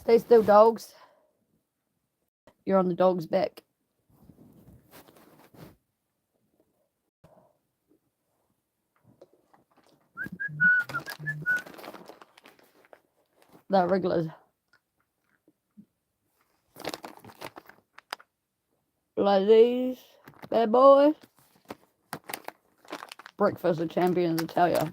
Stay still, dogs. You're on the dog's back. They're regulars. Like these bad boys. Breakfast of Champions, I tell ya.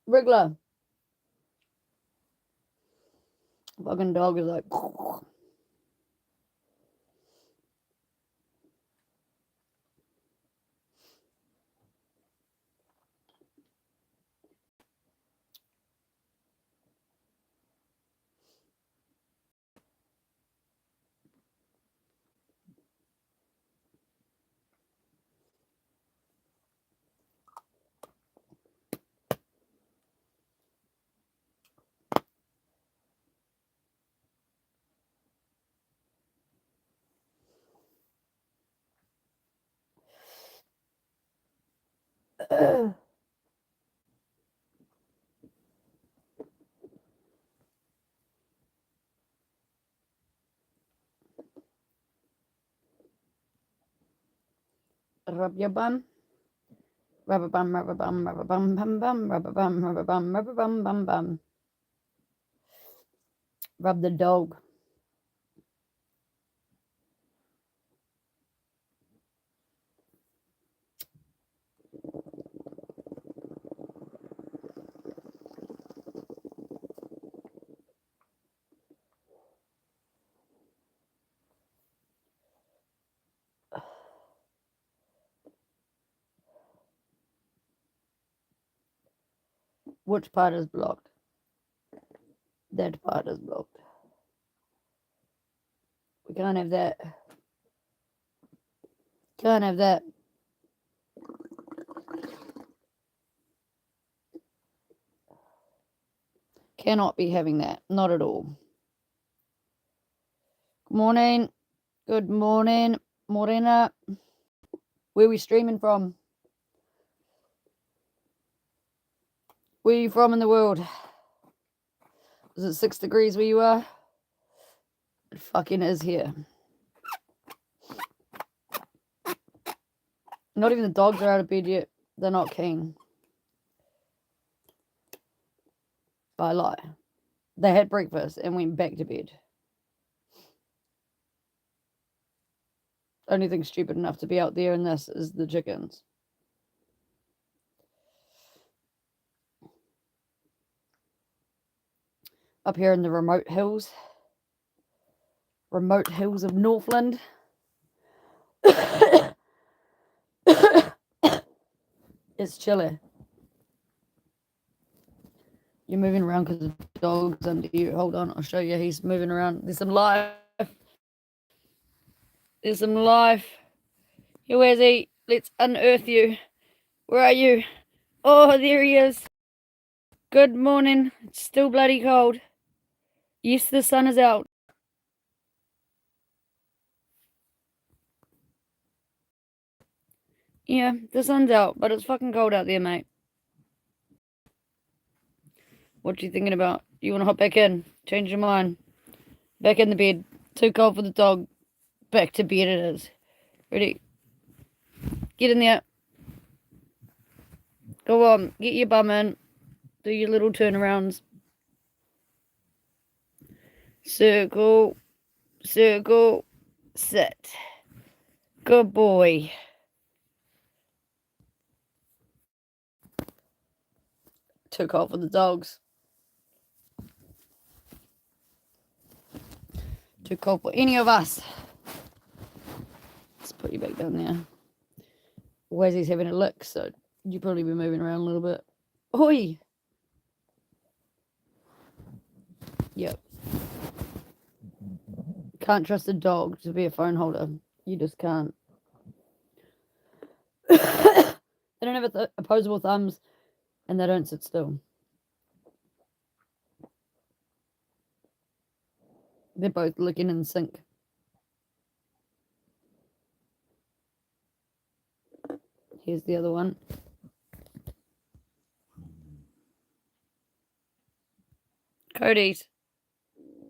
Regular. Fucking dog is like. Rub your bum. Rub a bum, rub a bum, rub a bum, bum, bum, rub a bum, rub a bum, rub a bum, bum, bum. Rub the dog. Which part is blocked? That part is blocked. We can't have that. Can't have that. Cannot be having that. Not at all. Good morning. Good morning, Morena. Where are we streaming from? Where are you from in the world? Is it 6 degrees where you are? It fucking is here. Not even the dogs are out of bed yet. They're not keen. But I lie. They had breakfast and went back to bed. Only thing stupid enough to be out there in this is the chickens. Up here in the remote hills of Northland. It's chilly. You're moving around because the dog's under you. Hold on, I'll show you. He's moving around. There's some life. There's some life. Here, where's he? Let's unearth you. Where are you? Oh, there he is. Good morning. It's still bloody cold. Yes, the sun is out. Yeah, the sun's out, but it's fucking cold out there, mate. What you thinking about? You want to hop back in? Change your mind. Back in the bed. Too cold for the dog. Back to bed it is. Ready? Get in there. Go on. Get your bum in. Do your little turnarounds. Circle. Circle. Sit. Good boy. Too cold for the dogs. Too cold for any of us. Let's put you back down there. Wesley's having a lick, so you'll probably be moving around a little bit. Oi! Yep. Can't trust a dog to be a phone holder. You just can't. They don't have opposable thumbs, and they don't sit still. They're both looking in sync. Here's the other one. Cody's.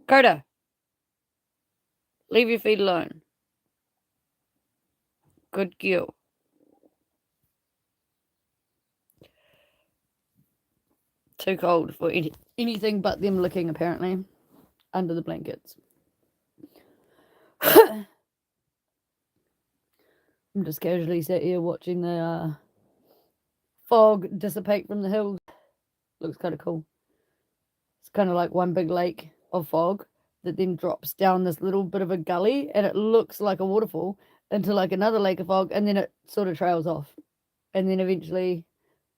Coda. Leave your feet alone. Good girl. Too cold for anything but them licking, apparently, under the blankets. I'm just casually sat here watching the fog dissipate from the hills. Looks kind of cool. It's kind of like one big lake of fog that then drops down this little bit of a gully, and it looks like a waterfall into like another lake of fog, and then it sort of trails off. And then eventually,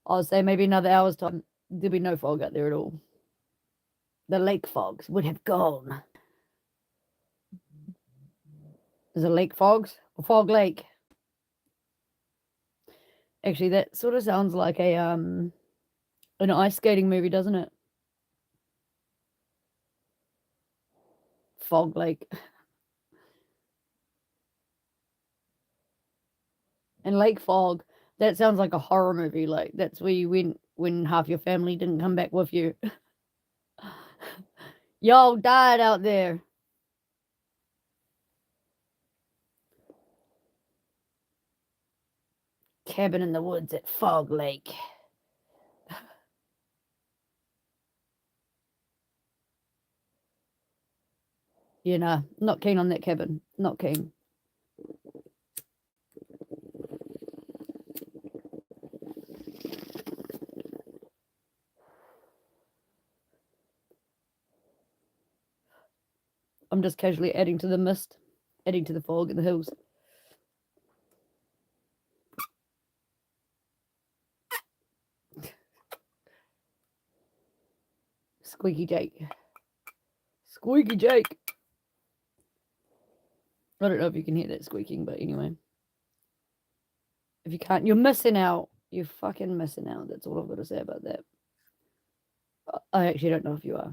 I'll say maybe another hour's time, there'll be no fog out there at all. The lake fogs would have gone. Is it lake fogs or fog lake? Actually, that sort of sounds like a an ice skating movie, doesn't it? Fog Lake. And Lake Fog, that sounds like a horror movie. Like, that's where you went when half your family didn't come back with you. Y'all died out there. Cabin in the woods at Fog Lake. You know, not keen on that cabin. Not keen. I'm just casually adding to the mist, adding to the fog in the hills. Squeaky Jake. Squeaky Jake. I don't know if you can hear that squeaking, but anyway. If you can't, you're missing out. You're fucking missing out. That's all I've got to say about that. I actually don't know if you are.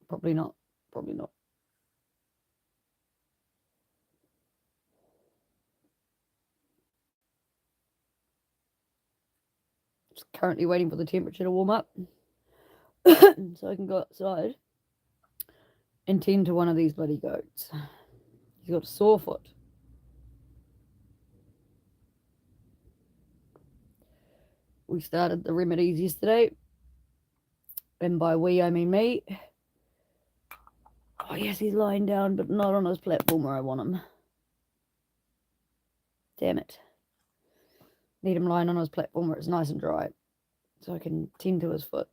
Probably not. Probably not. Just currently waiting for the temperature to warm up so I can go outside and tend to one of these bloody goats. He's got a sore foot. We started the remedies yesterday, and by we I mean me. Oh yes, he's lying down, but not on his platform where I want him. Damn it. Need him lying on his platform where it's nice and dry, so I can tend to his foot.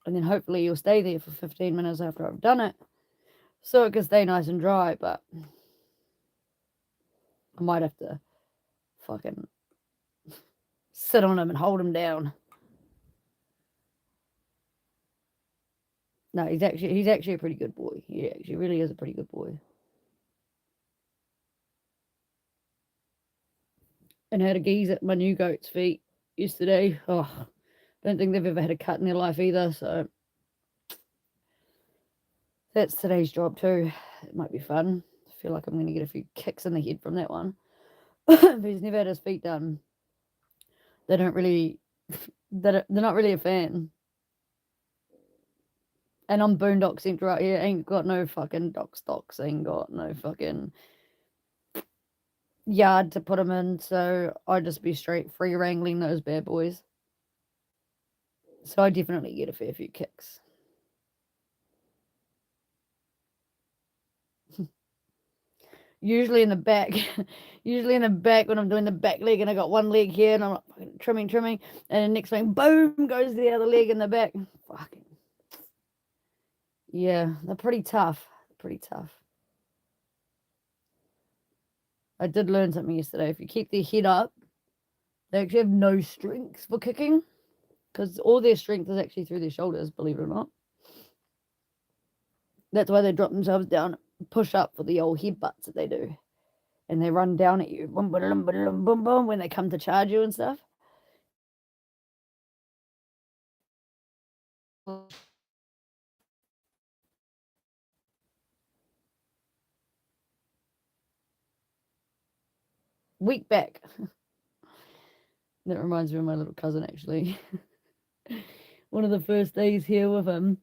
And then hopefully he'll stay there for 15 minutes after I've done it, so it can stay nice and dry, but I might have to fucking sit on him and hold him down. No, he's actually a pretty good boy. He actually really is a pretty good boy. And I had a geese at my new goat's feet yesterday. Oh, don't think they've ever had a cut in their life either, so that's today's job too. It might be fun. I feel like I'm going to get a few kicks in the head from that one. If he's never had his feet done, they don't really, they're not really a fan. And I'm Boondock Central out here, ain't got no fucking dock stocks, ain't got no fucking yard to put them in, so I'd just be straight free wrangling those bad boys. So I definitely get a fair few kicks. Usually in the back, when I'm doing the back leg and I got one leg here and I'm like trimming, and the next thing, boom, goes the other leg in the back. Fucking. Yeah, they're pretty tough. I did learn something yesterday. If you keep their head up, they actually have no strength for kicking, because all their strength is actually through their shoulders, believe it or not. That's why they drop themselves down, push up for the old headbutts that they do. And they run down at you, boom, boom, boom, boom, boom, when they come to charge you and stuff. Week back. That reminds me of my little cousin, actually. One of the first days here with him,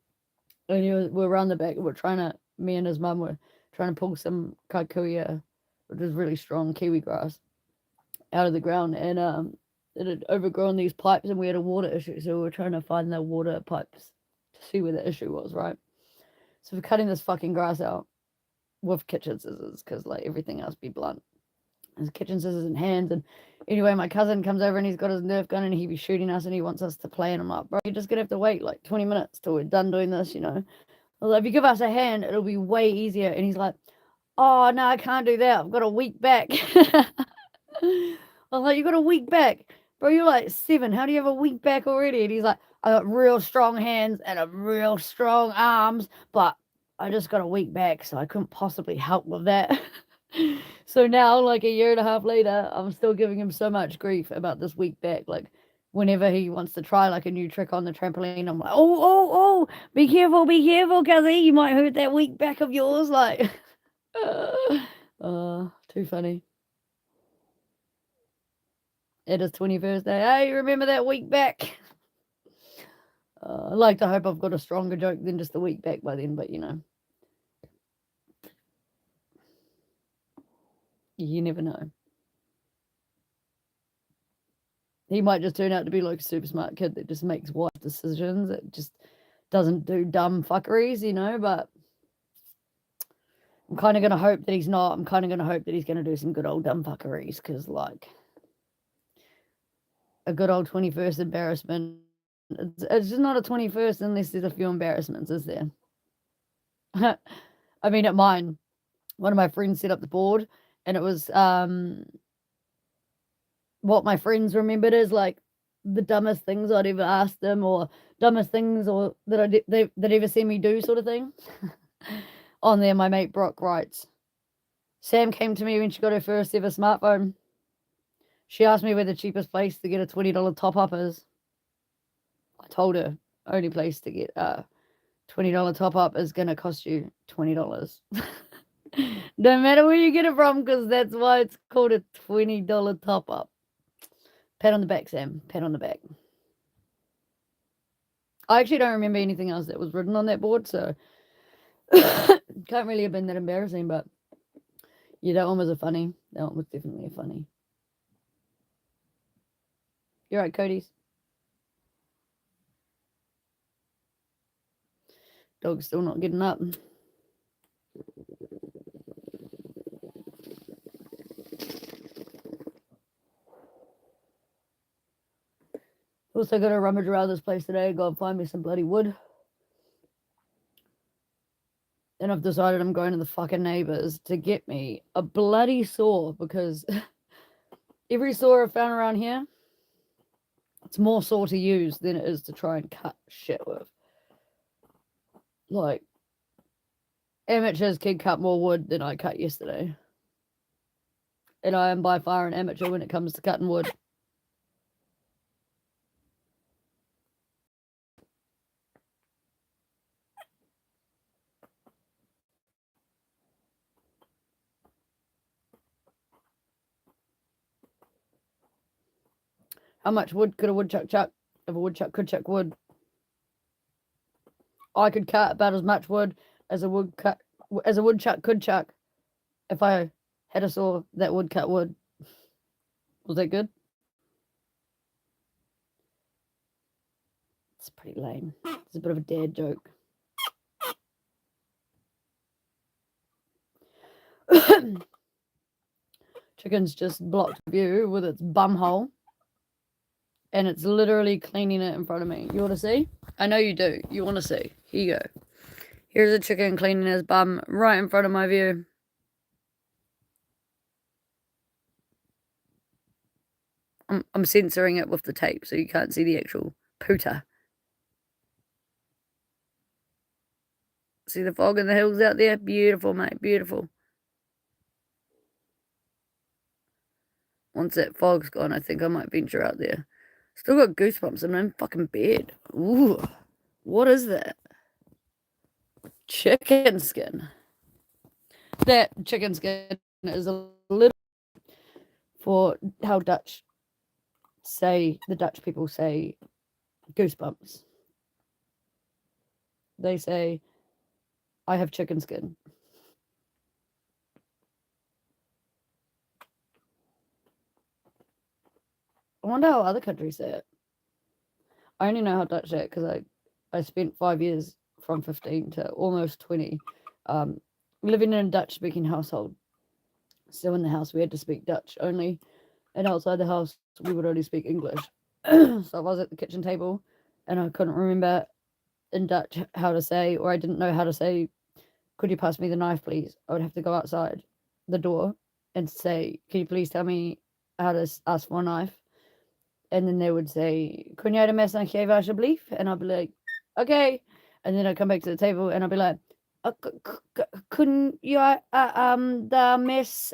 and we're around the back, me and his mum were trying to pull some kikuyu, which is really strong kiwi grass, out of the ground, and it had overgrown these pipes, and we had a water issue, so we were trying to find the water pipes to see where the issue was, right? So we're cutting this fucking grass out with kitchen scissors, because like everything else be blunt. His kitchen scissors in hands, and anyway, my cousin comes over and he's got his Nerf gun and he be shooting us and he wants us to play, and I'm like, bro, you're just gonna have to wait like 20 minutes till we're done doing this, you know. I was like, if you give us a hand, it'll be way easier. And he's like, oh no, I can't do that. I've got a weak back. I was like, you got a weak back, bro. You're like 7. How do you have a weak back already? And he's like, I got real strong hands and a real strong arms, but I just got a weak back, so I couldn't possibly help with that. So now, like a year and a half later, I'm still giving him so much grief about this weak back. Like, whenever he wants to try like a new trick on the trampoline, I'm like, oh, be careful, cuzzy. You might hurt that weak back of yours. Like, too funny. It is 21st day. Hey, remember that weak back? I like to hope I've got a stronger joke than just the weak back by then, but you know. You never know. He might just turn out to be like a super smart kid that just makes wise decisions. It just doesn't do dumb fuckeries, you know, but I'm kind of going to hope that he's not. I'm kind of going to hope that he's going to do some good old dumb fuckeries, because like a good old 21st embarrassment, it's just not a 21st unless there's a few embarrassments, is there? I mean, at mine, one of my friends set up the board, and it was what my friends remembered as like the dumbest things I'd ever asked them, or dumbest things or that they'd ever seen me do, sort of thing. On there, my mate Brock writes, Sam came to me when she got her first ever smartphone. She asked me where the cheapest place to get a $20 top up is. I told her only place to get a $20 top up is gonna cost you $20. No matter where you get it from, because that's why it's called a $20 top up. Pat on the back, Sam. Pat on the back. I actually don't remember anything else that was written on that board, so can't really have been that embarrassing, but yeah, that one was a funny. That one was definitely a funny. You're right, Cody's. Dog's still not getting up. Also got to rummage around this place today, go and find me some bloody wood. And I've decided I'm going to the fucking neighbors to get me a bloody saw, because every saw I've found around here, it's more saw to use than it is to try and cut shit with. Like, amateurs can cut more wood than I cut yesterday. And I am by far an amateur when it comes to cutting wood. How much wood could a woodchuck chuck if a woodchuck could chuck wood? I could cut about as much wood as a woodchuck could chuck if I had a saw that would cut wood. Was that good? It's pretty lame. It's a bit of a dad joke. Chicken's just blocked view with its bum hole, and it's literally cleaning it in front of me. You want to see? I know you do. You want to see. Here you go. Here's a chicken cleaning his bum right in front of my view. I'm censoring it with the tape so you can't see the actual pooter. See the fog in the hills out there? Beautiful, mate. Beautiful. Once that fog's gone, I think I might venture out there. Still got goosebumps. I'm in fucking bed. Ooh. What is that? Chicken skin. That chicken skin is a little for how the Dutch people say goosebumps. They say, I have chicken skin. I wonder how other countries say it. I only know how Dutch say it because I spent 5 years from 15 to almost 20 living in a Dutch-speaking household. So in the house, we had to speak Dutch only. And outside the house, we would only speak English. So if I was at the kitchen table and I couldn't remember in Dutch how to say, or I didn't know how to say, could you pass me the knife, please? I would have to go outside the door and say, can you please tell me how to ask for a knife? And then they would say, kun jij de mes dan geven alsjeblieft? And I'd be like, okay. And then I'd come back to the table and I'd be like, kun jij the mes...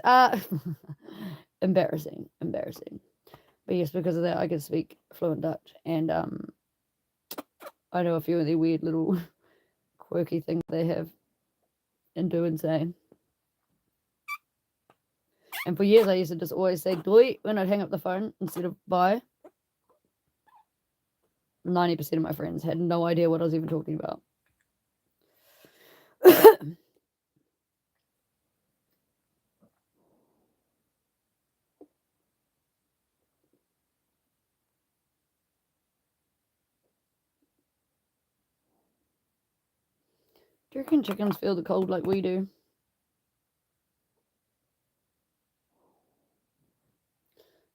Embarrassing. But yes, because of that, I can speak fluent Dutch. And I know a few of the weird little quirky things they have and do and say. And for years, I used to just always say doei when I'd hang up the phone instead of bye. 90% of my friends had no idea what I was even talking about. Do you reckon chickens feel the cold like we do?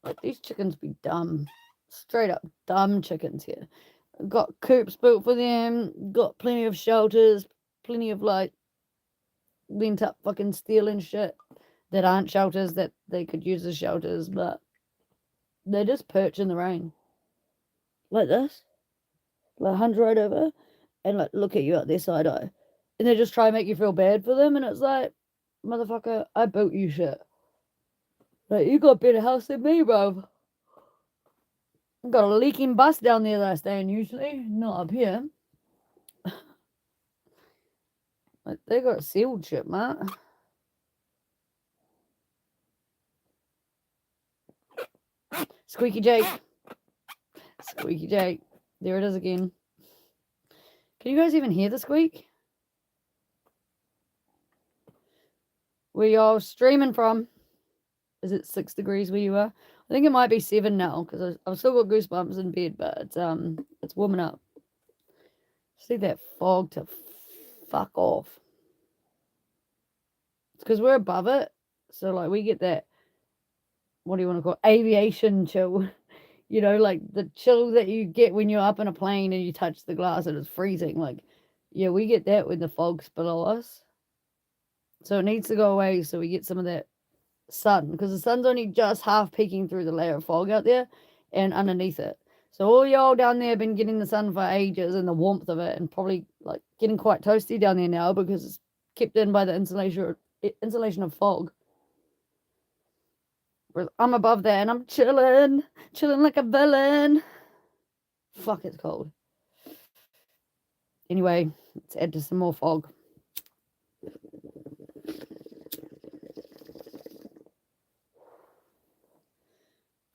Like, these chickens be dumb. Straight up dumb chickens here. Got coops built for them, got plenty of shelters, plenty of, like, lent up fucking steel and shit that aren't shelters that they could use as shelters, but they just perch in the rain. Like this. Like, hunch right over and, like, look at you out their side eye. And they just try and make you feel bad for them, and it's like, motherfucker, I built you shit. Like, you got a better house than me, bro. I've got a leaking bus down there that I stay in usually, not up here. Like, they got sealed shit, mate. Squeaky Jake. Squeaky Jake. There it is again. Can you guys even hear the squeak? Where y'all streaming from? Is it 6 degrees where you are? I think it might be 7 now because I've still got goosebumps in bed, but it's warming up. See that fog to fuck off. It's because we're above it, so like we get that. What do you want to call it? Aviation chill? You know, like the chill that you get when you're up in a plane and you touch the glass and it's freezing. Like, yeah, we get that when the fog's below us. So it needs to go away so we get some of that sun, because the sun's only just half peeking through the layer of fog out there and underneath it. So all y'all down there have been getting the sun for ages and the warmth of it, and probably like getting quite toasty down there now because it's kept in by the insulation of fog. Whereas I'm above there and I'm chilling like a villain. Fuck, it's cold. Anyway, let's add to some more fog.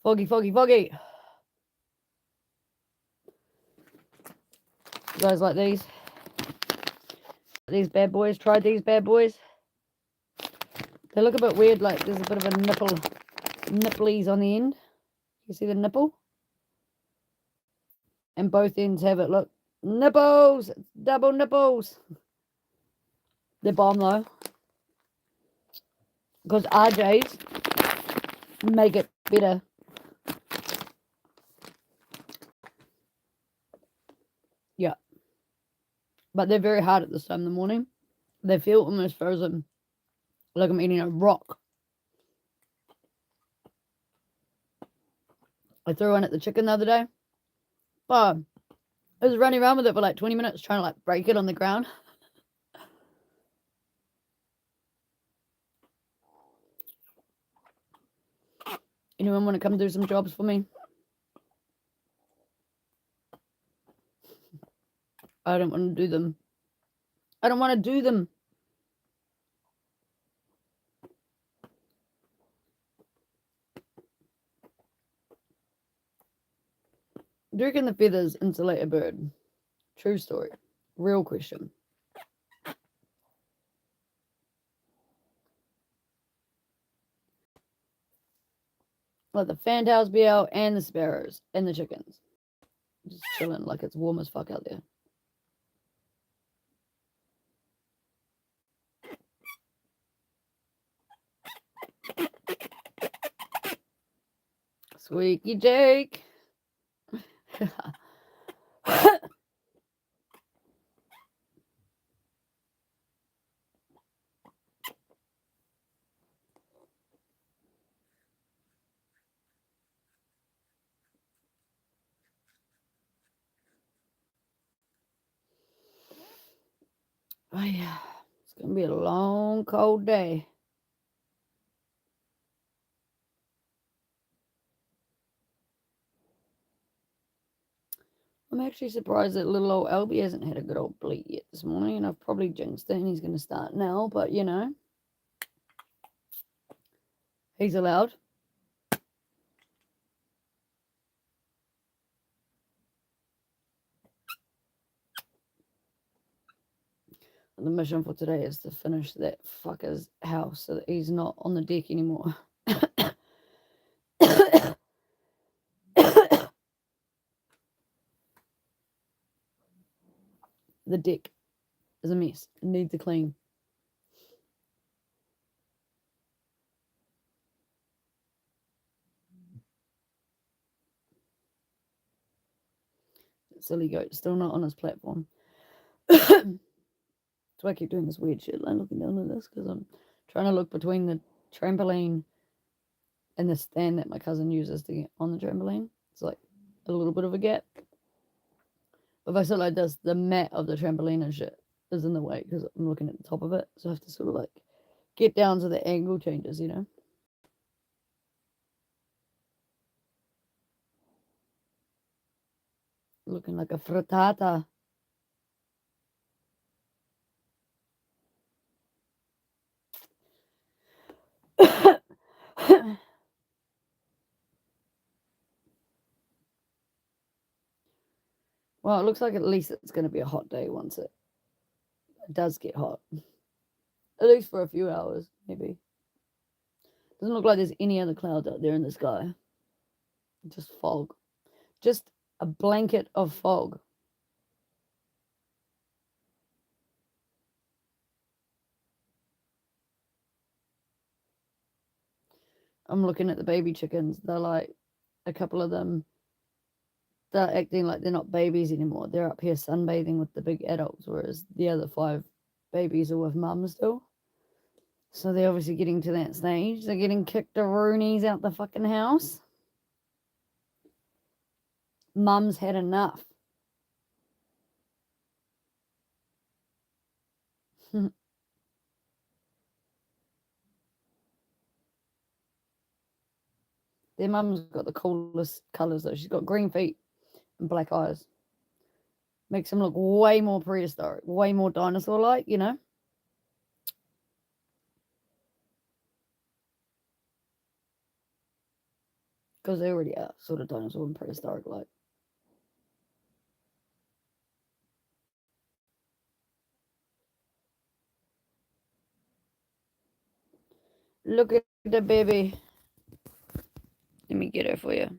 Foggy, foggy, foggy. You guys like these? These bad boys? Tried these bad boys? They look a bit weird, like there's a bit of a nipplies on the end. You see the nipple? And both ends have it, look. Nipples! Double nipples! They're bomb though. Because RJ's make it better. Yeah. But they're very hard at this time in the morning. They feel almost frozen. Like I'm eating a rock. I threw one at the chicken the other day. Oh, I was running around with it for like 20 minutes trying to like break it on the ground. Anyone want to come do some jobs for me? I don't want to do them. I don't want to do them. Do you reckon the feathers insulate a bird? True story. Real question. Like the fantails be out and the sparrows and the chickens. Just chilling like it's warm as fuck out there. Squeaky Jake. Oh yeah, it's gonna be a long, cold day. I'm actually surprised that little old Albie hasn't had a good old bleat yet this morning, and I've probably jinxed it and he's gonna start now, but you know. He's allowed. The mission for today is to finish that fucker's house so that he's not on the deck anymore. The deck is a mess. It needs a clean. Silly goat, still not on his platform. So I keep doing this weird shit, like looking down at this because I'm trying to look between the trampoline and the stand that my cousin uses to get on the trampoline. It's like a little bit of a gap. But if I sit like this, the mat of the trampoline and shit is in the way because I'm looking at the top of it. So I have to sort of like get down so the angle changes, you know? Looking like a frittata. Well, it looks like at least it's going to be a hot day once it does get hot. At least for a few hours, maybe. Doesn't look like there's any other clouds out there in the sky. Just fog. Just a blanket of fog. I'm looking at the baby chickens. They're like, a couple of them, they're acting like they're not babies anymore. They're up here sunbathing with the big adults, whereas the other 5 babies are with mum still. So they're obviously getting to that stage. They're getting kicked to roonies out the fucking house. Mum's had enough. Their mum's got the coolest colours though. She's got green feet and black eyes. Makes them look way more prehistoric, way more dinosaur-like, you know? Because they already are sort of dinosaur and prehistoric-like. Look at the baby. Let me get her for you.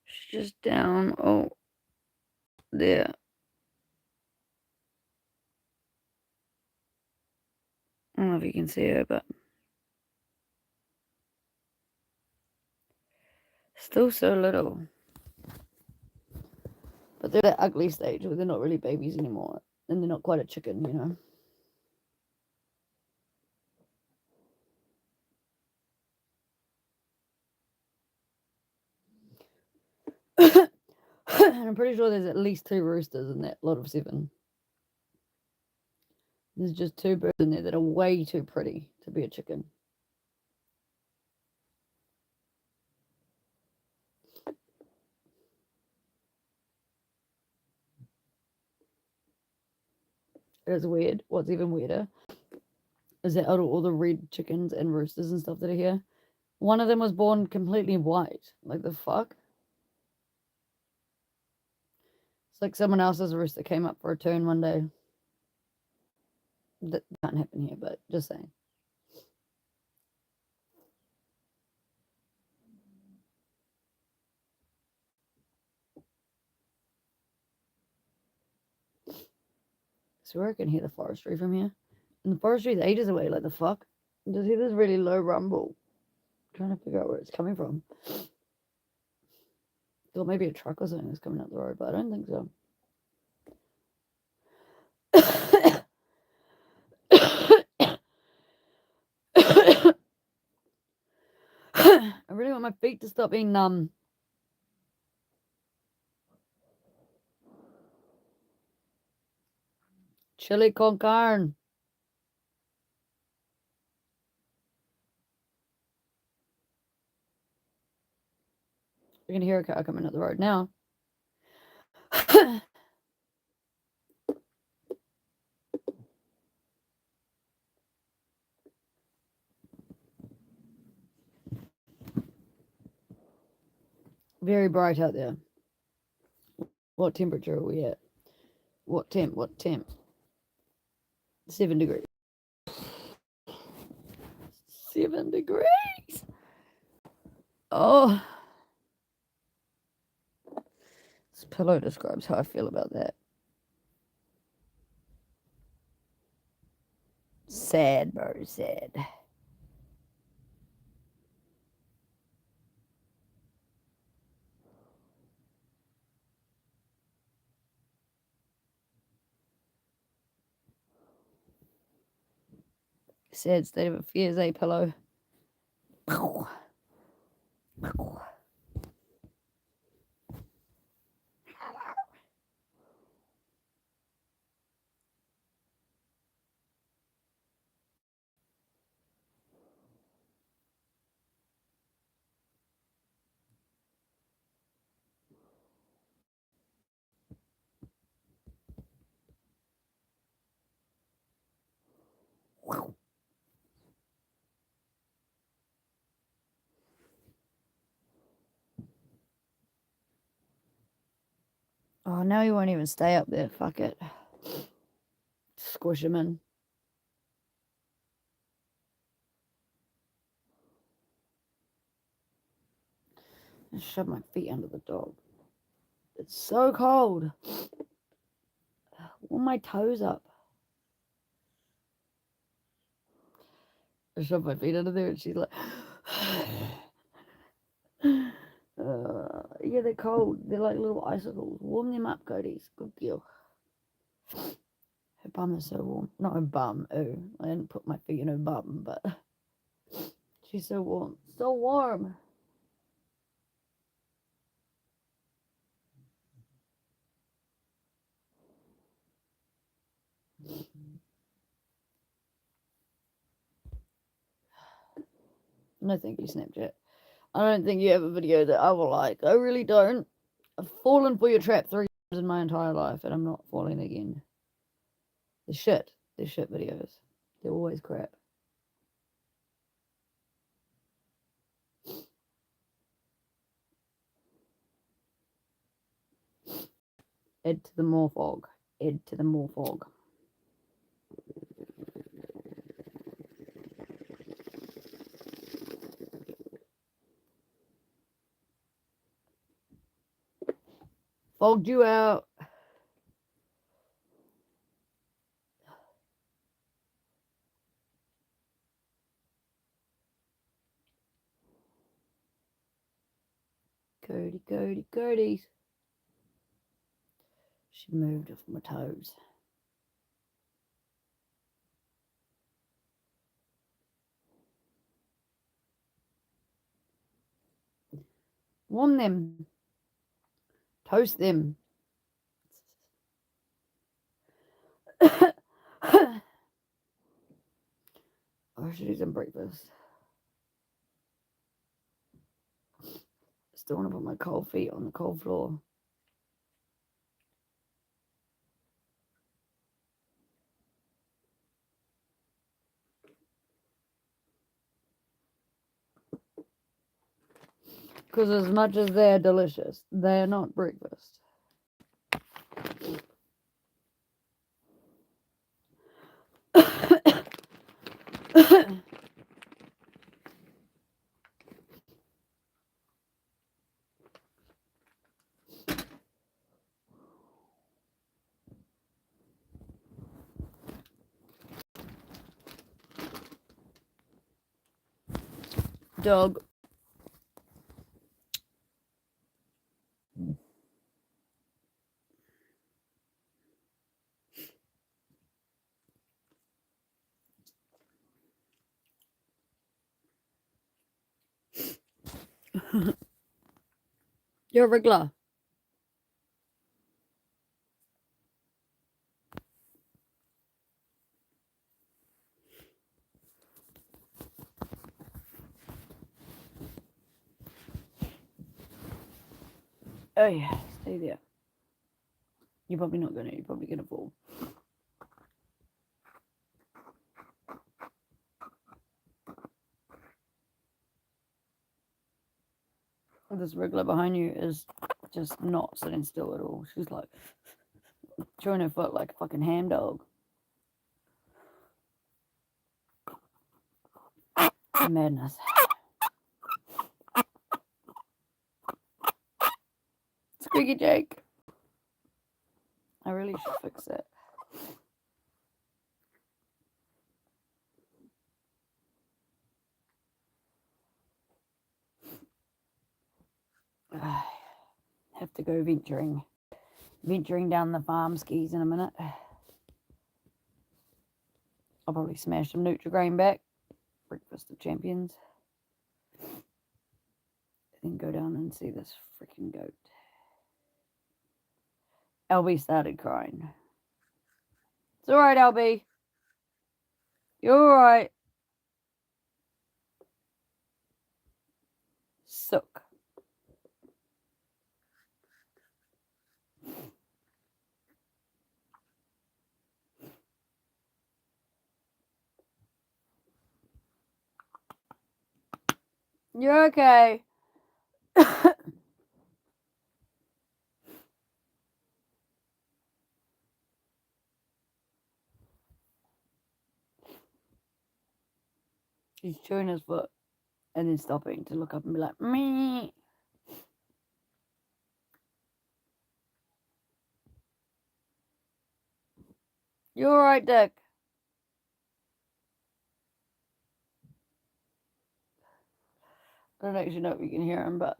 She's just down. Oh, there. I don't know if you can see her, but still so little. But they're that ugly stage where they're not really babies anymore. And they're not quite a chicken, you know? And I'm pretty sure there's at least 2 roosters in that lot of 7. There's just two birds in there that are way too pretty to be a chicken. It is weird. What's even weirder is that out of all the red chickens and roosters and stuff that are here, one of them was born completely white. Like, the fuck? It's like someone else's rooster came up for a turn one day. That can't happen here, but just saying. So I can hear the forestry from here. And the forestry is ages away, like the fuck. Just hear this really low rumble. I'm trying to figure out where it's coming from. Thought maybe a truck or something was coming up the road, but I don't think so. I really want my feet to stop being numb. Chili con carne. You're gonna hear a car coming up the road now. Very bright out there. What temperature are we at? What temp? 7 degrees. 7 degrees. Oh. This pillow describes how I feel about that. Sad, bro, sad. Sad state of affairs, eh, pillow? Oh, now he won't even stay up there. Fuck it. Squish him in. And shove my feet under the dog. It's so cold. Warm my toes up. I shove my feet under there and she's like, yeah, they're cold. They're like little icicles. Warm them up, Cody's. Good girl. Her bum is so warm. Not her bum. Oh, I didn't put my feet in her bum, but she's so warm. So warm. No, thank you, Snapchat. I don't think you have a video that I will like. I really don't. I've fallen for your trap 3 times in my entire life, and I'm not falling again. They're shit. They're shit videos. They're always crap. Add to the more fog. Add to the more fog. Fogged you out. Cody. She moved off my toes. Warm them. Toast them. I should eat some breakfast. Still want to put my cold feet on the cold floor. Because as much as they're delicious, they're not breakfast. Dog. You're a regular. Oh yeah, stay there. You're probably not gonna. You're probably gonna fall. This regular behind you is just not sitting still at all. She's like chewing her foot like a fucking ham dog. Madness. Squeaky Jake. I really should fix it. I have to go venturing down the farm skis in a minute. I'll probably smash some Nutri-Grain back. Breakfast of Champions. Then go down and see this freaking goat. LB started crying. It's alright, LB. You're alright. Sook. You're okay. He's chewing his foot and then stopping to look up and be like, me. You're alright, Dick. I don't actually know if you can hear him, but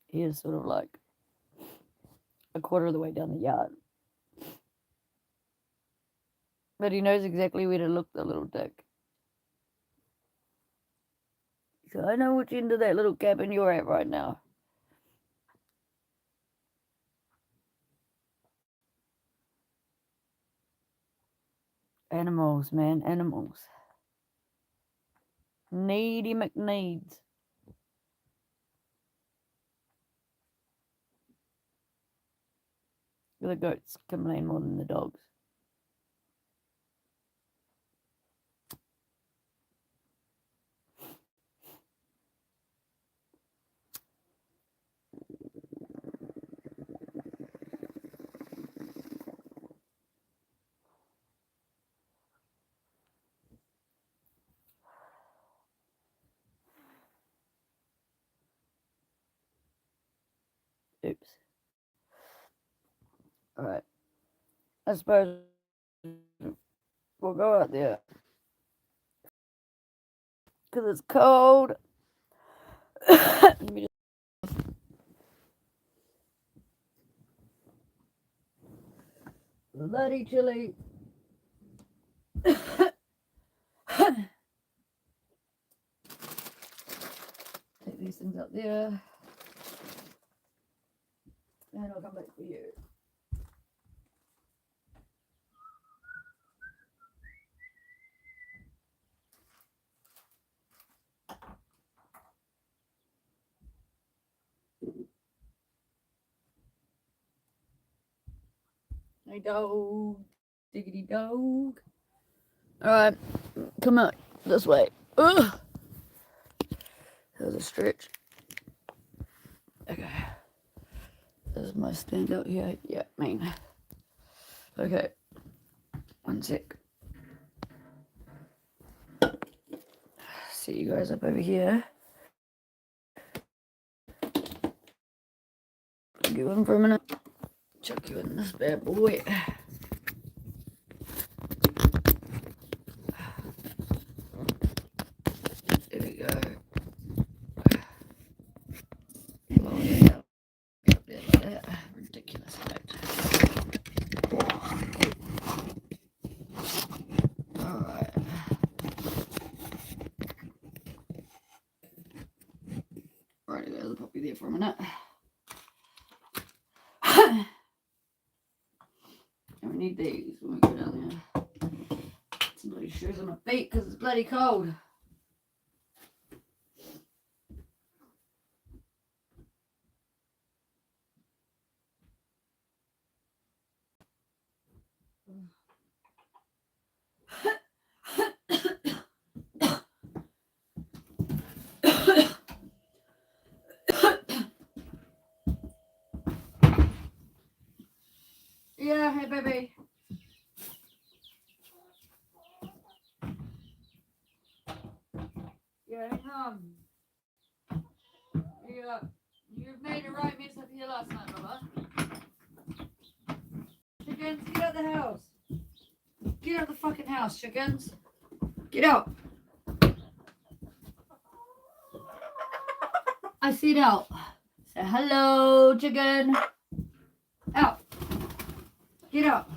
he is sort of like a quarter of the way down the yard. But he knows exactly where to look, the little dick. So I know which end of that little cabin you're at right now. Animals, man, animals. Needy McNeeds. The goats complain more than the dogs. Oops. Alright. I suppose we'll go out there. Because it's cold. Let me just... Bloody chilly. Take these things up there. And I'll come back for you. Hey dog. Diggity dog. Alright, come out this way. Ugh. There's a stretch. Okay. There's my stand out here. Yeah, main. Okay. 1 sec. See you guys up over here. Plug you in for a minute. Chuck you in this bad boy. There we go. Blow it out. Up there like that. Ridiculous effect. Alright. Alright guys, I'll pop you there for a minute. And we need these when we go down there. Some bloody shoes on my feet because it's bloody cold. Yeah, hey baby. Yeah, hang on. Yeah, you've made a right mess up here last night, brother. Chickens, get out the house. Get out the fucking house, chickens. Get out. I said out. Say hello, chicken. Out. Get out.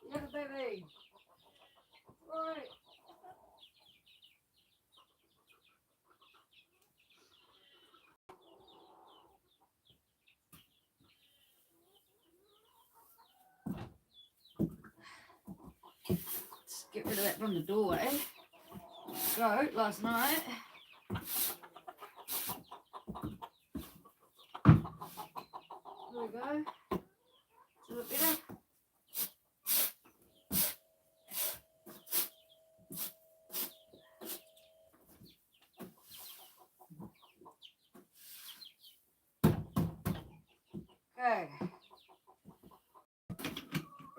Yeah, baby. Right. Let's get rid of that from the doorway. Go last night. There we go. It's a bit better. Okay.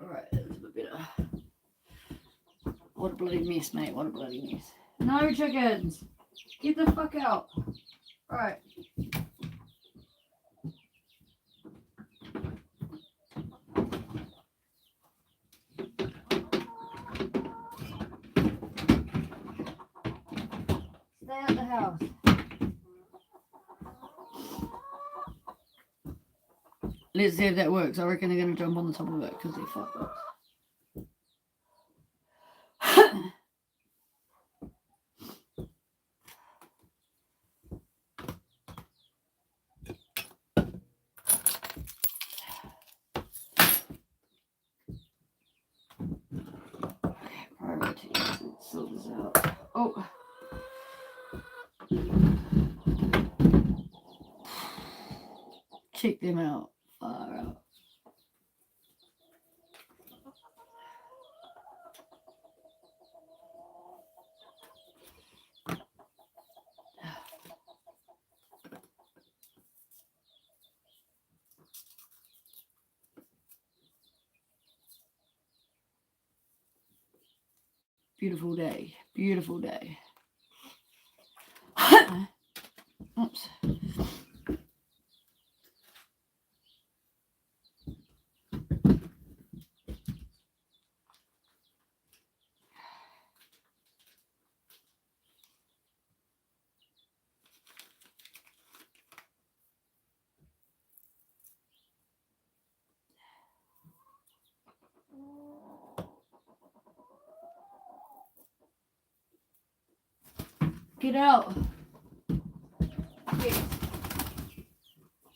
Alright, that's a bit better. What a bloody mess, mate. What a bloody mess. No chickens. Get the fuck out. Alright. Stay out the house. Let's see if that works. I reckon they're going to jump on the top of it because they're fucked up. Priority. Let's sort this out. Oh. Check them out. Far out. Beautiful day. Beautiful day. Oops. Get out. Yes.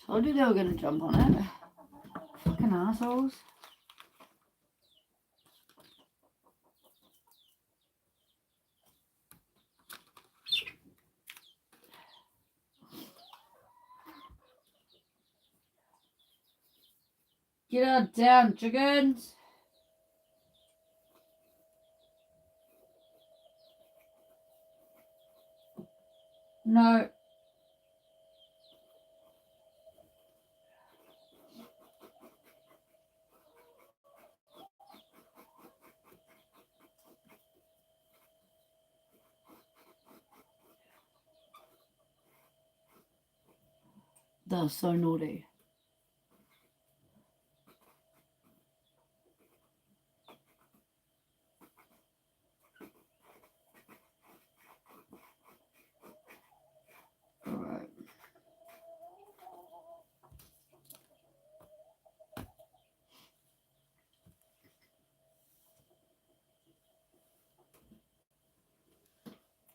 Told you they were going to jump on it. Fucking assholes. Get on down, chickens. No. They're so naughty. Alright.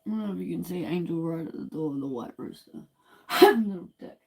I don't know if you can see Angel right at the door of the White Rooster. Little dick.